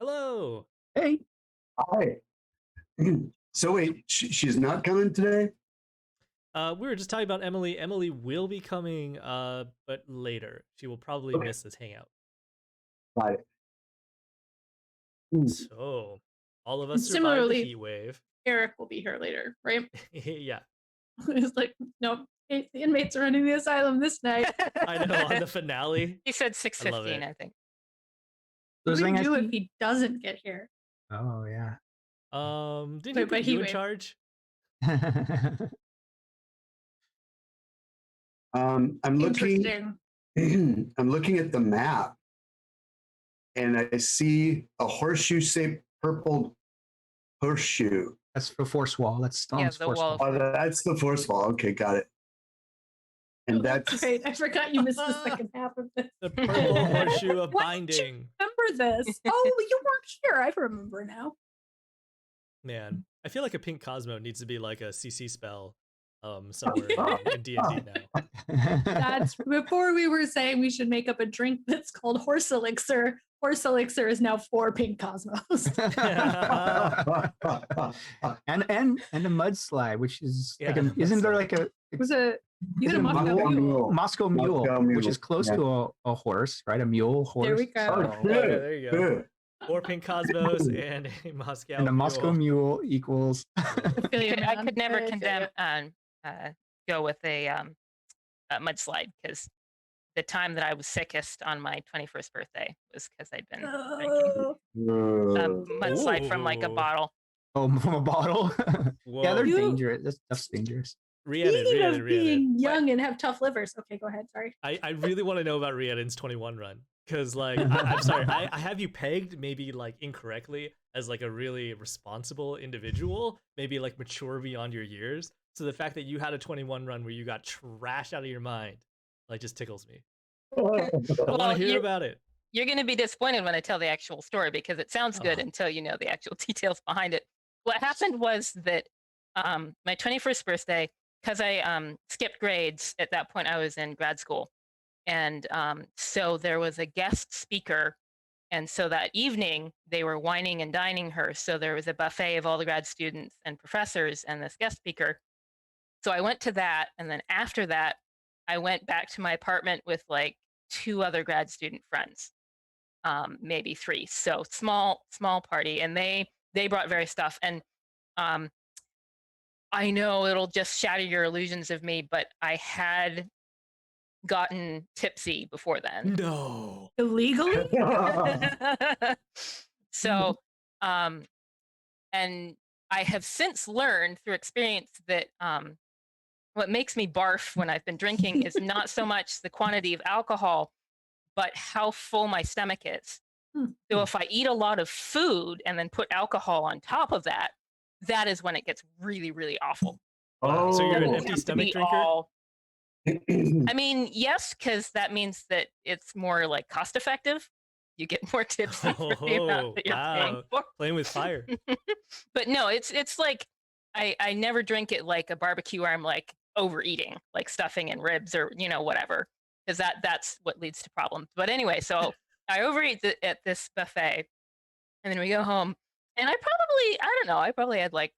Hello. Hey, Hi. So wait, she's not coming today? We were just talking about Emily. Emily will be coming, but later. She will probably Okay, miss this hangout. got it. Hmm. So, all of And us survived the similarly, heat wave. Eric will be here later, right? Yeah, It's like, no, the inmates are running the asylum this night. I know. On the finale, He said I love 6:15, it. I think. What those do we things. do if he doesn't get here? Oh yeah. Did Wait, he but put he you in waved. charge? I'm looking. Interesting. I'm looking at the map, and I see a horseshoe-shaped purple horseshoe. That's the force wall. That's Yeah, Storm's the force wall wall. of- Oh, that's the force wall. Okay, got it. And that's Great. I forgot you missed the second half of this. The purple horseshoe of Why did you binding. remember this? Oh, you weren't here. I remember now. Man, I feel like a pink Cosmo needs to be like a CC spell, somewhere in D&D now. That's before we were saying we should make up a drink that's called horse elixir. Horse elixir is now 4 pink cosmos. and a mudslide, which is like Yeah, isn't there mudslide. like a It was a you It's had a a Moscow Moscow mule. mule. Moscow mule, Moscow which mule, is close yeah. to a horse, right? A mule horse. There we go. Oh, Yeah, good, there you go. good. 4 pink Cosmos and a Moscow And a Moscow mule. mule equals. Feel you, I man. could never I feel condemn you. go with a mudslide because the time that I was sickest on my 21st birthday was because I'd been drinking Oh. mudslide from like a Ooh. bottle. Oh, from a bottle. Yeah, they're Whoa. dangerous. That stuff's dangerous. Rhiannon, Speaking Rhiannon, of Rhiannon. being young and have tough livers. Okay, go ahead. Sorry. I really want to know about Rhiannon's 21 run. Because, like, I'm sorry, I have you pegged maybe, like, incorrectly as, like, a really responsible individual, maybe, like, mature beyond your years. So the fact that you had a 21 run where you got trashed out of your mind, like, just tickles me. I Well, want to hear about it. You're going to be disappointed when I tell the actual story because it sounds good Oh. until you know the actual details behind it. What happened was that my 21st birthday, because I skipped grades at that point, I was in grad school. And so there was a guest speaker. And so that evening, they were wining and dining her. So there was a buffet of all the grad students and professors and this guest speaker. So I went to that. And then after that, I went back to my apartment with like 2 other grad student friends, maybe 3. So small party. And they brought various stuff. And I know it'll just shatter your illusions of me, but I had gotten tipsy before then. No. Illegally? So, and I have since learned through experience that what makes me barf when I've been drinking is not so much the quantity of alcohol, but how full my stomach is. So if I eat a lot of food and then put alcohol on top of that, that is when it gets really, really awful. Wow. So you're an Oh. empty stomach drinker? I mean, yes, because that means that it's more like cost effective. You get more tipsy for the amount that you're paying Wow. for. Playing with fire. But no, it's like I never drink it like a barbecue where I'm like overeating, like stuffing and ribs or whatever, because that's what leads to problems. But anyway, so I overeat at this buffet, and then we go home, and I don't know, I probably had like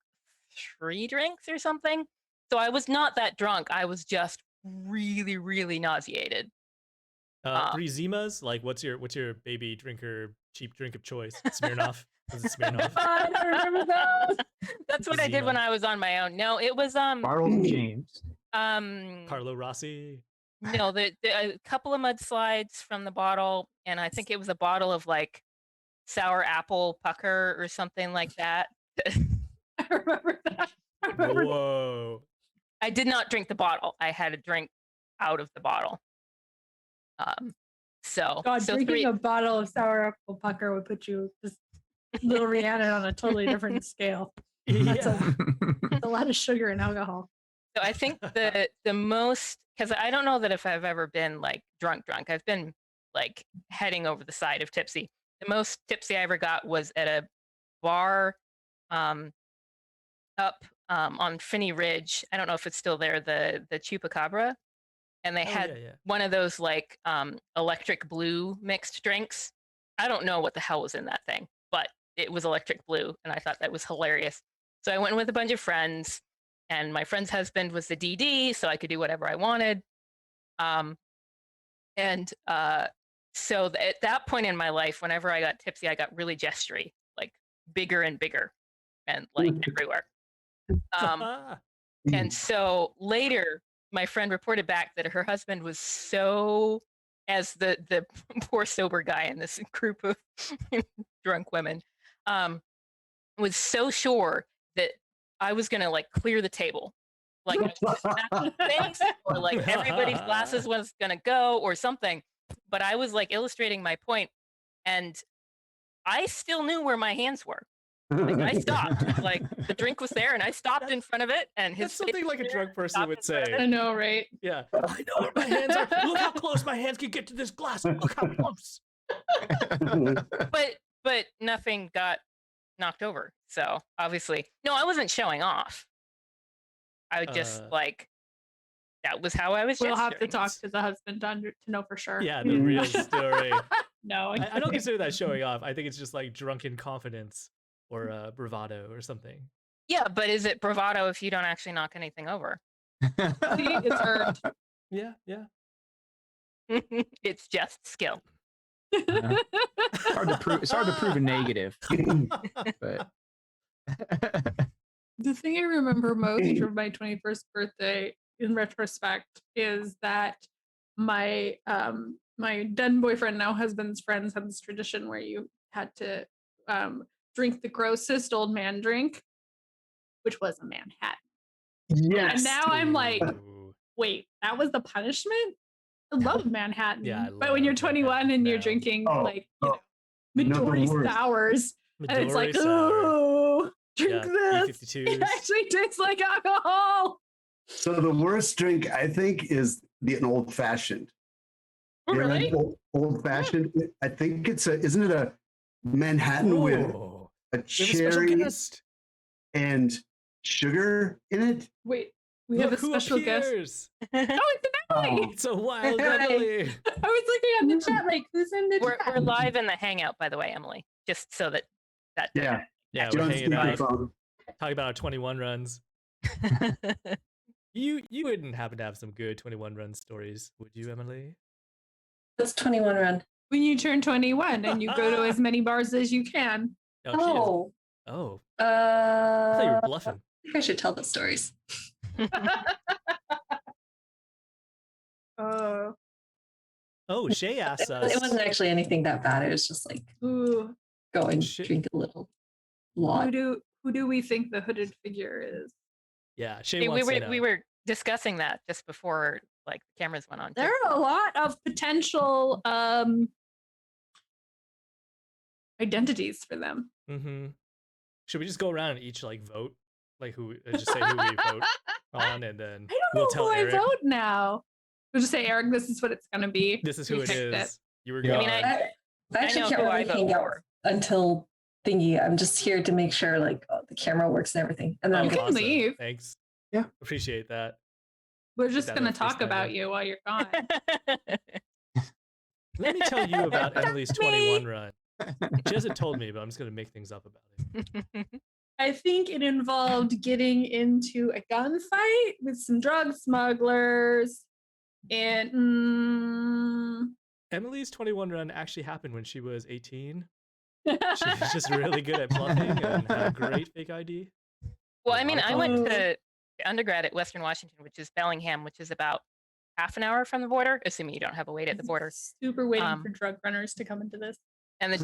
3 drinks or something. So I was not that drunk. I was just really, really nauseated. 3 Zimas? Like, what's your baby drinker cheap drink of choice? Smirnoff? Was it Smirnoff? I remember those. That's what I did when Zima. I was on my own. No, it was Barrel James. Carlo Rossi? no, a couple of mudslides from the bottle, and I think it was a bottle of like sour apple pucker or something like that. I remember that. I remember that. Whoa. I did not drink the bottle. I had a drink out of the bottle. So God, so drinking 3 a bottle of sour apple pucker would put you just little Rhiannon on a totally different scale. That's Yeah. a lot of sugar and alcohol. So I think the most, because I don't know that if I've ever been like drunk. I've been like heading over the side of tipsy. The most tipsy I ever got was at a bar up on Finney Ridge. I don't know if it's still there, the Chupacabra. And they Oh, had yeah. one of those like electric blue mixed drinks. I don't know what the hell was in that thing, but it was electric blue, and I thought that was hilarious. So I went with a bunch of friends, and my friend's husband was the DD, so I could do whatever I wanted. And so at that point in my life, whenever I got tipsy, I got really gestury, like bigger and bigger, and like everywhere. And so later, my friend reported back that her husband was so, as the poor sober guy in this group of drunk women, was so sure that I was gonna like clear the table, like things, or like everybody's glasses was gonna go or something. But I was like illustrating my point, and I still knew where my hands were. Like I stopped, like the drink was there, and I stopped in front of it. And his That's something like a drunk person stopped would in front say. of I know, right? Yeah, I know where my hands are. Look how close my hands can get to this glass. Look how close. But nothing got knocked over. So obviously, no, I wasn't showing off. I would just like, that was how I was. We'll have to gesturing. talk to the husband to know for sure. Yeah, the real story. No, I don't consider that showing off. I think it's just like drunken confidence or bravado or something. Yeah, but is it bravado if you don't actually knock anything over? See, it's earned. Yeah, yeah. It's just skill. It's hard to prove. It's hard to prove a negative, but The thing I remember most from my 21st birthday, in retrospect, is that my my then boyfriend, now husband's friends, had this tradition where you had to drink the grossest old man drink, which was a Manhattan. Yes. And now I'm like, Ooh. wait, that was the punishment? I love Manhattan. Yeah, I but when you're love 21 Manhattan and you're now. drinking Oh, like oh, no, the Midori worst. sours, and it's like, Midori sour. ooh, drink Yeah, this. B52s. It actually tastes like alcohol. So the worst drink I think is an old fashioned. Oh, really? Old fashioned. I think it's isn't it a Manhattan with Oh, a we have a special cherry guest. and sugar in it? Wait, we have a Look who special guest. appears. Oh, it's Emily. Oh. It's a wild Hi. Emily. I was looking at the chat like, who's in the We're chat? live in the Hangout, by the way, Emily. Just so that Yeah. Yeah, Get we're on hanging out, speakerphone. talking about our 21 runs. You wouldn't happen to have some good 21 run stories, would you, Emily? That's 21 run. When you turn 21 and you go to as many bars as you can. Oh, she is. Oh, Oh, I thought you were I bluffing. think I should tell the stories. Oh, Shay asks us. It wasn't actually anything that bad. It was just like Ooh, going Shit. drink a little lot. who do we think the hooded figure is? Yeah, Shay we wants to were know. we were discussing that just before like the cameras went on. There are a lot of potential identities for them. Mm-hmm. Should we just go around and each like vote, like who just say who we vote on, and then I don't we'll know tell who Eric I vote now. We'll just say, Eric, this is what it's gonna be. this is We who it picked is. You were Yeah. gone. I mean, I actually know can't who I really vote hang out for. until thingy. I'm just here to make sure like the camera works and everything. And then Oh, I'm You good. can leave. Thanks. Yeah. Appreciate that. We're just that gonna on face talk about value. you while you're gone. Let me tell you about Emily's Me. 21 run. She hasn't told me, but I'm just gonna make things up about it. I think it involved getting into a gunfight with some drug smugglers, and Emily's 21 run actually happened when she was 18. She's just really good at bluffing and had a great fake ID. Well, I mean, I went Oh. to undergrad at Western Washington, which is Bellingham, which is about half an hour from the border, assuming you don't have a wait at the border. super waiting Um, for drug runners to come into this. And the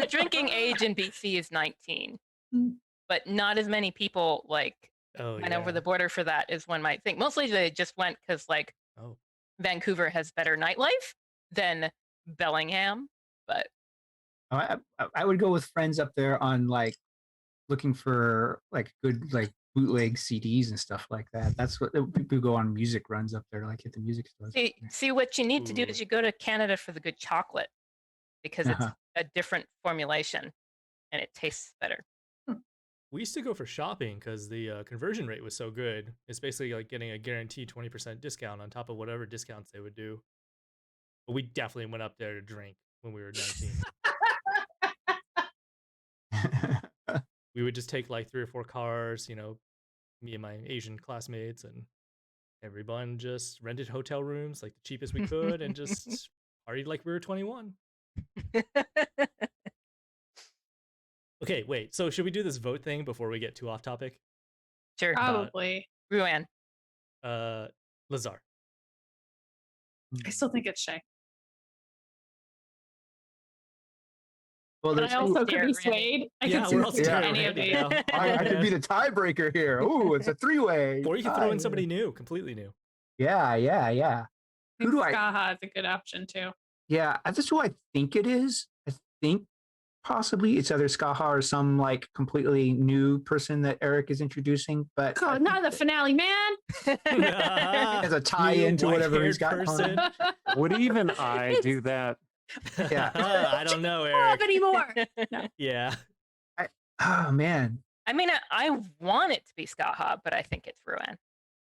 drinking age in BC is 19, Mm. but not as many people like Oh, went yeah. over the border for that as one might think. Mostly they just went because like Oh. Vancouver has better nightlife than Bellingham, but I would go with friends up there on like looking for like good like bootleg CDs and stuff like that. That's what people go on music runs up there to like hit the music stores. see what you need to do Ooh. is you go to Canada for the good chocolate because it's Uh-huh. a different formulation and it tastes better. We used to go for shopping because the conversion rate was so good. It's basically like getting a guaranteed 20% discount on top of whatever discounts they would do. But we definitely went up there to drink when we were 19. We would just take like 3 or 4 cars, me and my Asian classmates, and everyone just rented hotel rooms like the cheapest we could and just partied like we were 21. Okay, wait. So should we do this vote thing before we get too off topic? Sure. Probably. Ruan. Lazar. I still think it's Shay. Well, But there's I also could Stare be at Randy. swayed. I Yeah, could see we're all swayed staring at any of Randy these. now. I could be the tiebreaker here. Ooh, it's a three-way. Or you could throw in tie. somebody new, completely new. Yeah. Who do I? Skaha is a good option too. Yeah, that's who I think it is. I think possibly it's either Skaha or some like completely new person that Eric is introducing. But God, not the finale, man. as a tie-in to whatever he's got. Person. Would even I do that? Yeah. I don't know, Stop Eric. anymore. Yeah. Oh man. I mean, I want it to be Skaha, but I think it's Ruan.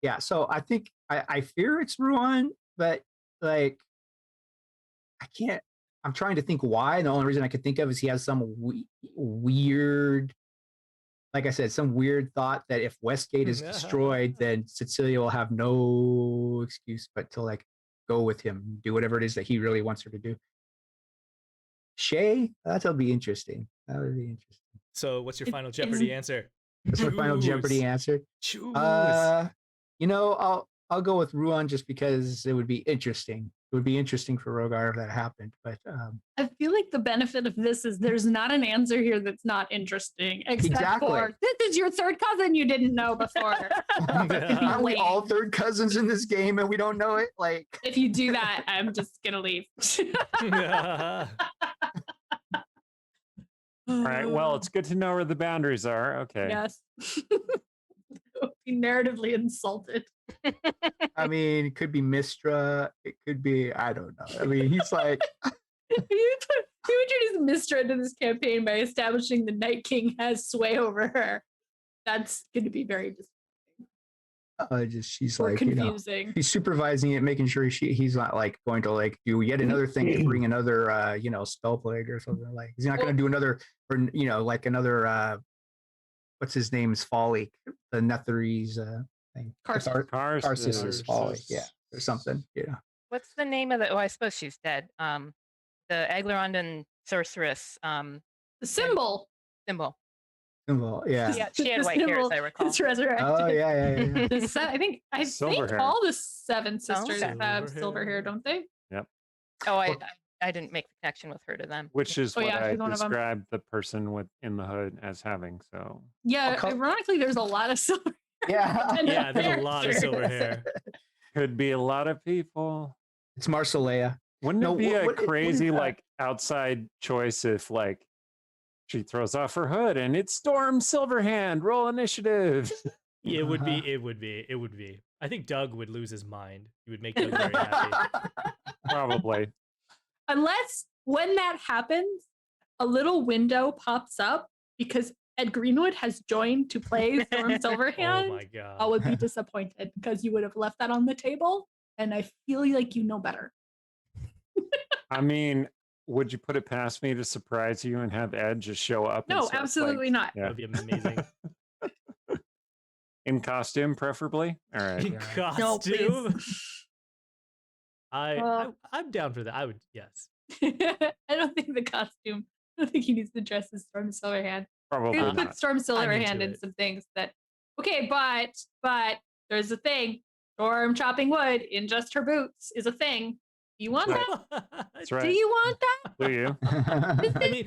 Yeah. So I think I fear it's Ruan, but like I can't. I'm trying to think why. The only reason I could think of is he has some weird, like I said, some weird thought that if Westgate is destroyed, then Cecilia will have no excuse but to like go with him, do whatever it is that he really wants her to do. Shay, that'll be interesting. That would be interesting. So what's your final Jeopardy answer? That's my final Choose. Jeopardy answer. Choose. I'll go with Ruan just because it would be interesting. It would be interesting for Rogar if that happened. But I feel like the benefit of this is there's not an answer here that's not interesting, except Exactly. for this is your third cousin you didn't know before. aren't we all third cousins in this game and we don't know it? Like, If you do that, I'm just gonna leave. All right. Well, it's good to know where the boundaries are. Okay. yes. Be narratively insulted. I mean, it could be Mistra. It could be, I don't know. I mean, he's like, You introduced Mistra into this campaign by establishing the Night King has sway over her. That's going to be very she's or like, confusing. he's supervising it, making sure he's not like going to like do yet another thing to bring another, spell plague or something. Like, he's not going to do another, or, like another, what's his name's folly, the Netherese thing. Karsus. Karsus's folly. Yeah. Or something. Yeah. What's the name of the? Oh, I suppose she's dead. The Aglarondan sorceress. The symbol. Symbol. Well, yeah. Yeah, she had The white hair, as symbol I recall. is resurrected. Oh, yeah. I think Silver hair. all the 7 sisters okay. have Silver silver hair, hair. don't they? Oh, I didn't make the connection with her to them. Which is Oh, what yeah, I she's one of 'em. described the person with in the hood as having. So Yeah, call- ironically, there's a lot of silver. Yeah. Yeah, there's a lot of characters. silver hair. could be a lot of people. It's Marcelea. Wouldn't No, it be what- a what crazy is that? like outside choice if like she throws off her hood and it's Storm Silverhand, roll initiative. It would be. I think Doug would lose his mind. He would make Doug very happy. Probably. Unless when that happens, a little window pops up because Ed Greenwood has joined to play Storm Oh Silverhand. my god. I would be disappointed because you would have left that on the table, and I feel like you know better. I mean, would you put it past me to surprise you and have Ed just show up? and No, start, like, absolutely not. yeah. That would be amazing. In costume, preferably. All right. In Yeah. No, costume. please. I'm down for that. I would, yes. I don't think the costume. I don't think he needs to dress as Storm Silverhand. Probably We're gonna not. put Storm Silverhand into in it. some things that. Okay, but there's a thing. Storm chopping wood in just her boots is a thing. You want Right. that? That's Do right. you want that? Do you? I mean,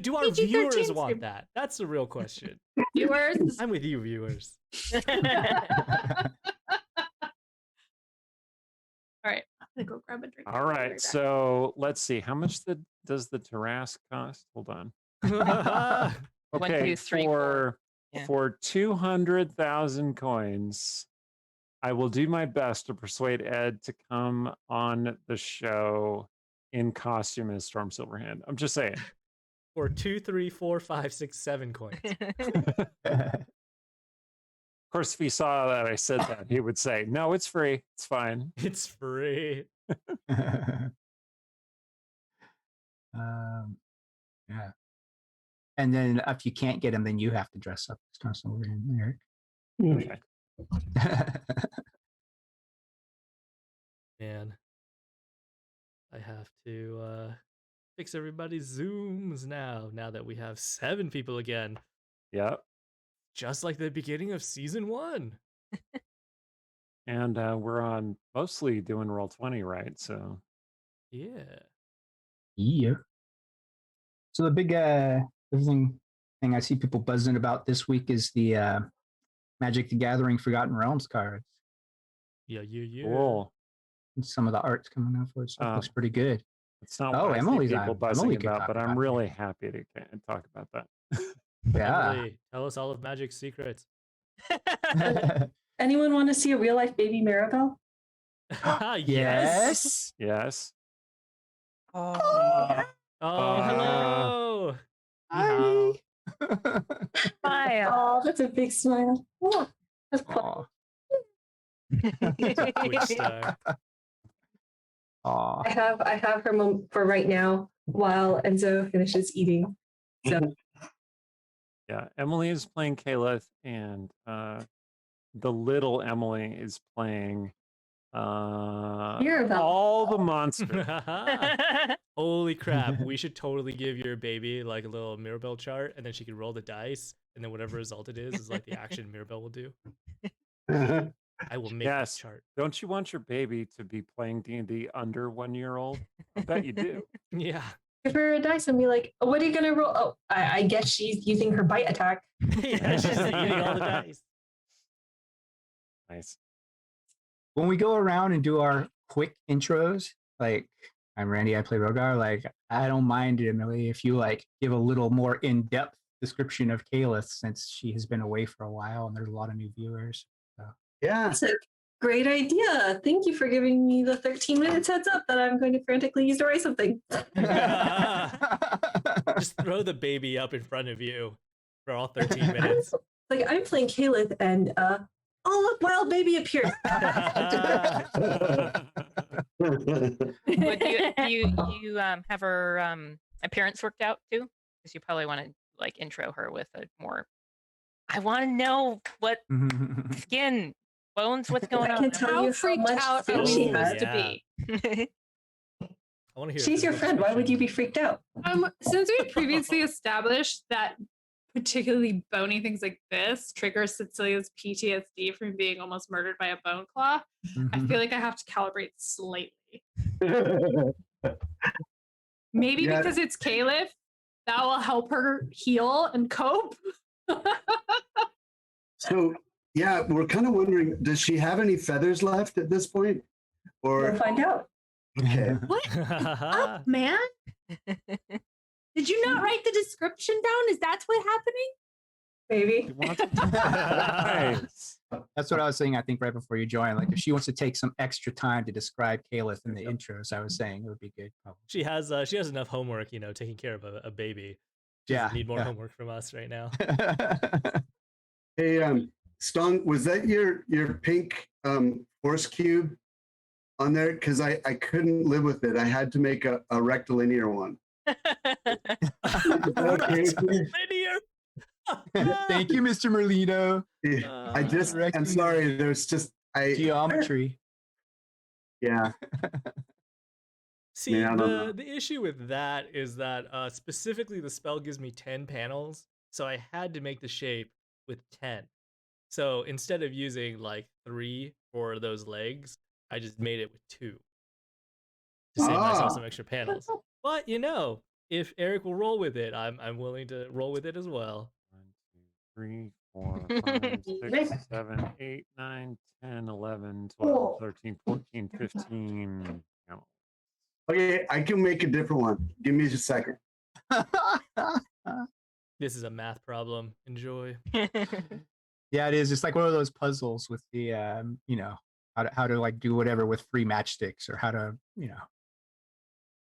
do our PG-13 viewers want stream. that? That's the real question. Viewers? I'm with you, viewers. All right, I'm gonna go grab a drink. All right. So let's see. How much does the Tarrasque cost? Hold on. One, Okay, two, three, four. Yeah. for 200,000 coins, I will do my best to persuade Ed to come on the show in costume as Storm Silverhand. I'm just saying. Or 2, 3, 4, 5, 6, 7 coins. Of course, if he saw that I said that, he would say, "No, it's free. It's fine." It's free. Yeah. And then if you can't get him, then you have to dress up as Star Silver, Eric. Okay. Man, I have to fix everybody's Zooms now that we have 7 people again. Yep. Just like the beginning of season 1. And we're on mostly doing Roll20, right? So Yeah. Yeah. So the big thing I see people buzzing about this week is the Magic the Gathering Forgotten Realms cards. Yeah. cool. And some of the art's coming out for it. So it looks pretty good. It's not Oh, what I see Emily's people on. buzzing Emily can about, talk but about I'm it. really happy to talk about that. Yeah. Emily, tell us all of Magic's secrets. Anyone want to see a real life baby Maribel? Yes. Yes. Oh, hello. Hi. Smile. Oh, that's a big smile. Oh, that's Aw. Twitch star. Aw. I have her for right now while Enzo finishes eating. So Yeah. Emily is playing Caliph, and the little Emily is playing Mirabelle. all the monsters. Holy crap. We should totally give your baby like a little Mirabelle chart, and then she can roll the dice, and then whatever result it is like the action Mirabelle will do. I will make Yes. this chart. Don't you want your baby to be playing D&D under 1 year old? I bet you do. Yeah. give her a dice and be like, oh, what are you going to roll? Oh, I guess she's using her bite attack. Yeah, she's eating all the dice. Nice. When we go around and do our quick intros, like I'm Randy, I play Rogar, like I don't mind it, Emily, if you like give a little more in-depth description of Caliph since she has been away for a while and there's a lot of new viewers. So. Yeah. That's a great idea. Thank you for giving me the 13 minutes heads up that I'm going to frantically use to write something. Just throw the baby up in front of you for all 13 minutes. Like I'm playing Caliph and oh look, wild baby appears. But do you have her appearance worked out too? Because you probably want to like intro her with a more. I want to know what skin, bones, what's going I on. can tell How you how freaked much out food are she we has. has. supposed to be? I want to hear. She's your friend. Why would you be freaked out? Since we previously established that particularly bony things like this trigger Cecilia's PTSD from being almost murdered by a bone claw, I feel like I have to calibrate slightly. Maybe Yeah. because it's Caliph, that will help her heal and cope. So, yeah, we're kind of wondering, does she have any feathers left at this point? We'll Or, find out. okay. What up, man? Did you not write the description down? Is that what's happening? Maybe. You want to- Nice. That's what I was saying, I think, right before you joined. Like, if she wants to take some extra time to describe Caliph in the intros, I was saying it would be good. Probably. She has enough homework, taking care of a baby. She Yeah. doesn't need more yeah. homework from us right now. Hey, Stong, was that your pink force cube on there? Because I couldn't live with it. I had to make a rectilinear one. Okay. Linear. Thank you, Mr. Merlino. I'm sorry, there's just, Geometry. yeah. See, I don't know. the issue with that is that specifically the spell gives me 10 panels, so I had to make the shape with 10. So instead of using like 3 for those legs, I just made it with 2 to save myself some extra panels. But if Eric will roll with it, I'm willing to roll with it as well. 1, 2, 3, 4, 5, 6, 7, 8, 9, 10, 11, 12, 13, 14, 15. No. Okay, I can make a different one. Give me just a second. This is a math problem. Enjoy. Yeah, it is. It's like one of those puzzles with the, how to like do whatever with 3 matchsticks or how to,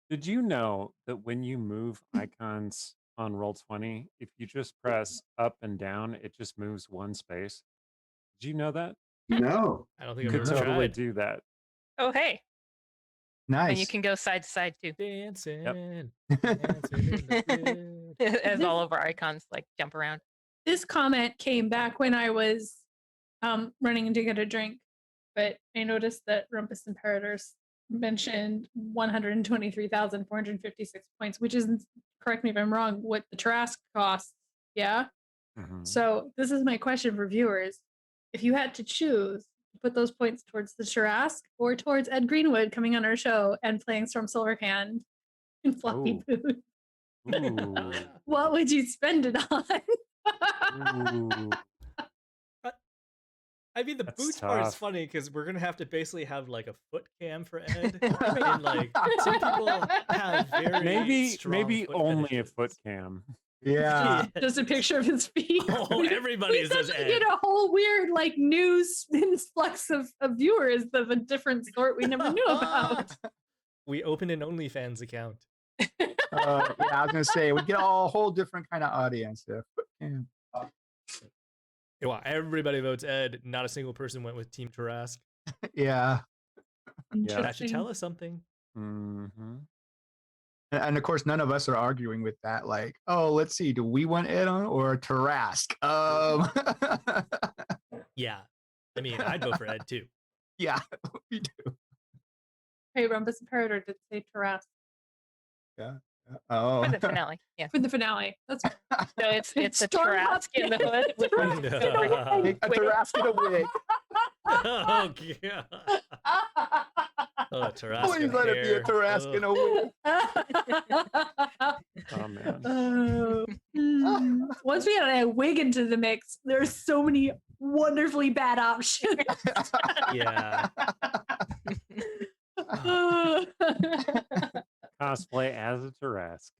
Did you know that when you move icons on Roll20, if you just press up and down, it just moves 1 space? Did you know that? No. I don't think You I've could ever totally tried. do that. Oh, hey. nice. And you can go side to side too. Dancing. Yep. Dancing in the as all of our icons like jump around. This comment came back when I was running to get a drink, but I noticed that Rumpus Imperators mentioned 123,456 points, which isn't, correct me if I'm wrong, what the Trask costs. Yeah. Mhm. So this is my question for viewers. If you had to choose, put those points towards the Trask or towards Ed Greenwood coming on our show and playing Storm Silverhand in Floppy Oh. Boot, Ooh. what would you spend it on? Ooh. I mean, the That's boots part is tough. funny because we're gonna have to basically have like a foot cam for Ed, and like some people have very Maybe strong foot only a fetishes. foot cam. Yeah. Just a picture of his feet. Oh, everybody We says suddenly Ed. get a whole weird like news influx of viewers of a different sort we never knew about. We opened an OnlyFans account. Yeah, I was gonna say we get a whole different kind of audience. Yeah. Well, everybody votes Ed. Not a single person went with Team Tarask. Yeah. That should tell us something. Mm-hmm. And of course, none of us are arguing with that. Like, oh, let's see, do we want Ed on or Tarask? Yeah. I mean, I'd vote for Ed too. Yeah, we do. Hey, Rumpus Imperator did say Taras Oh, For the finale. Yeah. for the finale. That's So it's a Storm Trask in the hood. With Trask. a Tarask in a wig. Oh, God. Oh, Tarask. Please let it be a Tarask in a wig. Oh man. Once we add a wig into the mix, there's so many wonderfully bad options. Yeah. Cosplay as a Tarask.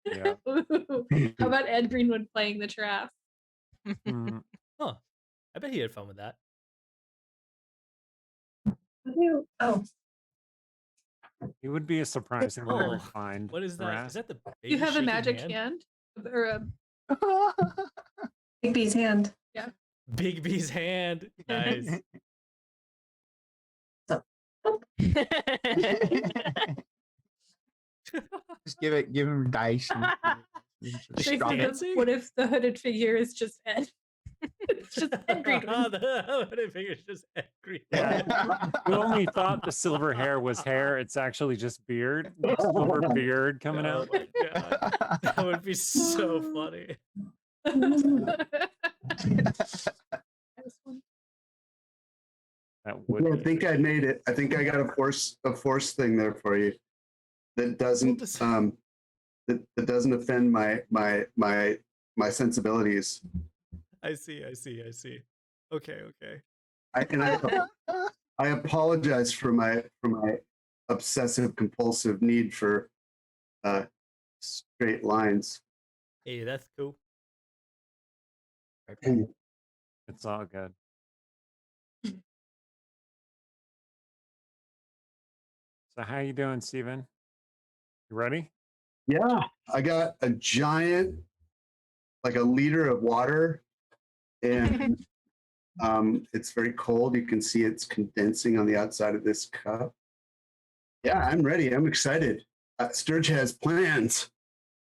Yeah. How about Ed Greenwood playing the Taras? Mm. Huh. I bet he had fun with that. Oh, He would be a surprisingly Oh, refined. What is that? Tarask. Is that the baby You have a shaking magic hand? hand? Or a Big B's hand. Big B's hand. Nice. Just give him dice. Just Tracy, drop it. Fancy? what if the hooded figure is just Ed? It's just Ed Greenwood. I figured it's just Ed Greenwood. Yeah. You only thought the silver hair was hair. It's actually just beard. Silver beard coming Oh out. my God. That would be so funny. That would. I be think I made it. I think I got a force thing there for you that doesn't that doesn't offend my sensibilities. I see. Okay. I apologize for my obsessive compulsive need for straight lines. Hey, that's cool. It's all good. So how you doing, Steven? You ready? Yeah, I got a giant, like a liter of water, and it's very cold. You can see it's condensing on the outside of this cup. Yeah, I'm ready. I'm excited. Sturge has plans,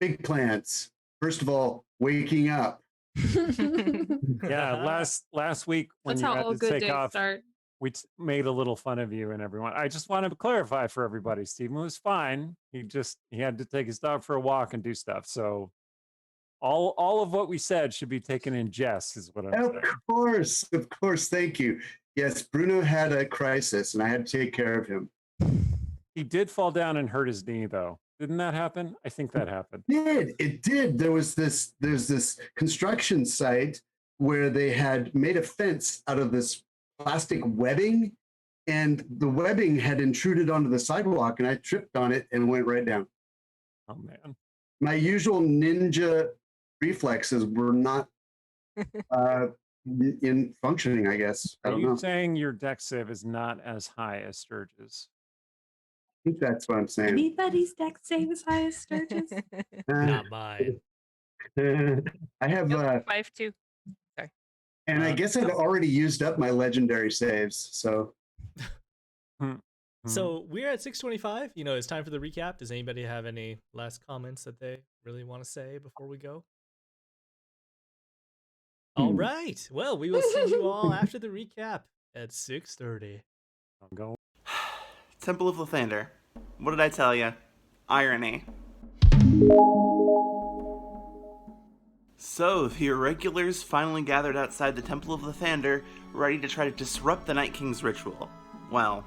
big plans. First of all, waking up. Yeah, last week when That's you how had all to good take days off, start. we made a little fun of you and everyone. I just wanted to clarify for everybody. Steven was fine. He had to take his dog for a walk and do stuff. So all of what we said should be taken in jest, is what I'm Of saying. of course. Thank you. Yes, Bruno had a crisis, and I had to take care of him. He did fall down and hurt his knee, though. Didn't that happen? I think that happened. It did. There's this construction site where they had made a fence out of this plastic webbing, and the webbing had intruded onto the sidewalk, and I tripped on it and went right down. Oh man. My usual ninja reflexes were not in functioning, I guess. I Are don't you know. saying your deck save is not as high as Sturge's? I think that's what I'm saying. Anybody's deck save as high as Sturgis? Not mine. I have, 5-2. and I guess I'd already used up my legendary saves, so. So we're at 6:25. It's time for the recap. Does anybody have any last comments that they really want to say before we go? All right. Well, we will see you all after the recap at 6:30. I'm going. Temple of Lathander. What did I tell you? Irony. So, the irregulars finally gathered outside the Temple of Lathander, ready to try to disrupt the Night King's ritual. Well,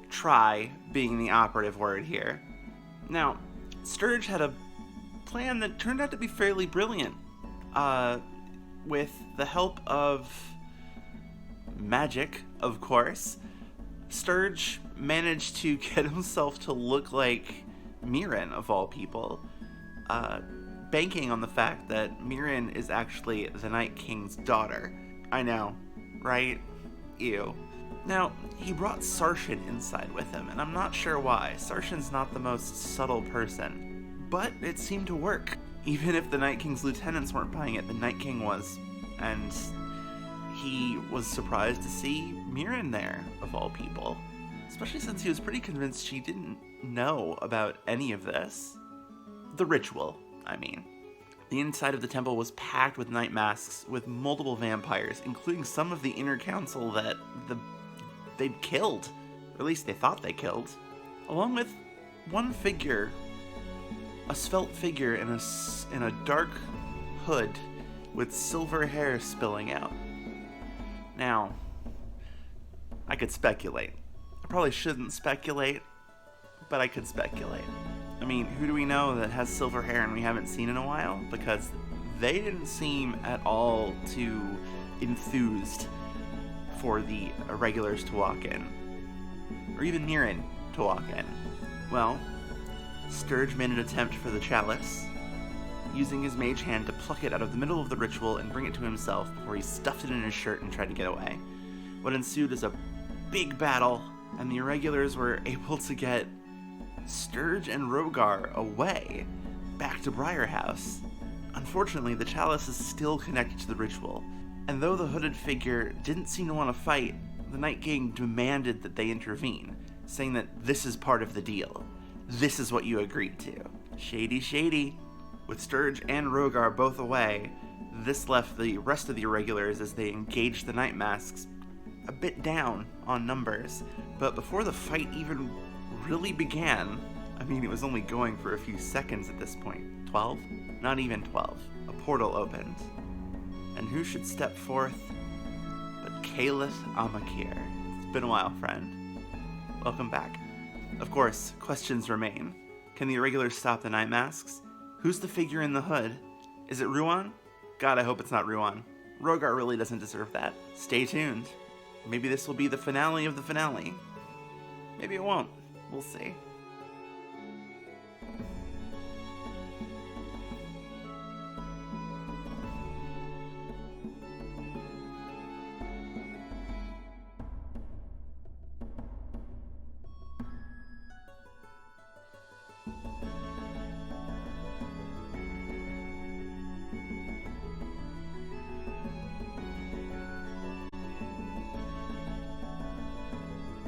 try being the operative word here. Now, Sturge had a plan that turned out to be fairly brilliant. With the help of magic, of course, Sturge managed to get himself to look like Mirren, of all people, banking on the fact that Mirren is actually the Night King's daughter. I know, right? Ew. Now, he brought Sarshan inside with him, and I'm not sure why. Sarshan's not the most subtle person, but it seemed to work. Even if the Night King's lieutenants weren't buying it, the Night King was, and he was surprised to see Mirren there, of all people. Especially since he was pretty convinced she didn't know about any of this. The ritual, I mean. The inside of the temple was packed with night masks with multiple vampires, including some of the inner council that they'd killed, or at least they thought they killed, along with one figure, a svelte figure in a dark hood with silver hair spilling out. Now, I could speculate. I probably shouldn't speculate, but I could speculate. I mean, who do we know that has silver hair and we haven't seen in a while? Because they didn't seem at all too enthused for the irregulars to walk in. Or even Mirren to walk in. Well, Sturge made an attempt for the chalice, using his mage hand to pluck it out of the middle of the ritual and bring it to himself before he stuffed it in his shirt and tried to get away. What ensued is a big battle, and the irregulars were able to get Sturge and Rogar away, back to Briar House. Unfortunately, the chalice is still connected to the ritual, and though the hooded figure didn't seem to want to fight, the Night King demanded that they intervene, saying that this is part of the deal. This is what you agreed to. Shady, shady. With Sturge and Rogar both away, this left the rest of the irregulars as they engaged the Night Masks a bit down on numbers. But before the fight even really began, I mean, it was only going for a few seconds at this point. 12? Not even 12. A portal opened. And who should step forth but Kaelith Amakir. It's been a while, friend. Welcome back. Of course, questions remain. Can the irregulars stop the Night Masks? Who's the figure in the hood? Is it Ruan? God, I hope it's not Ruan. Rogar really doesn't deserve that. Stay tuned. Maybe this will be the finale of the finale. Maybe it won't. We'll see.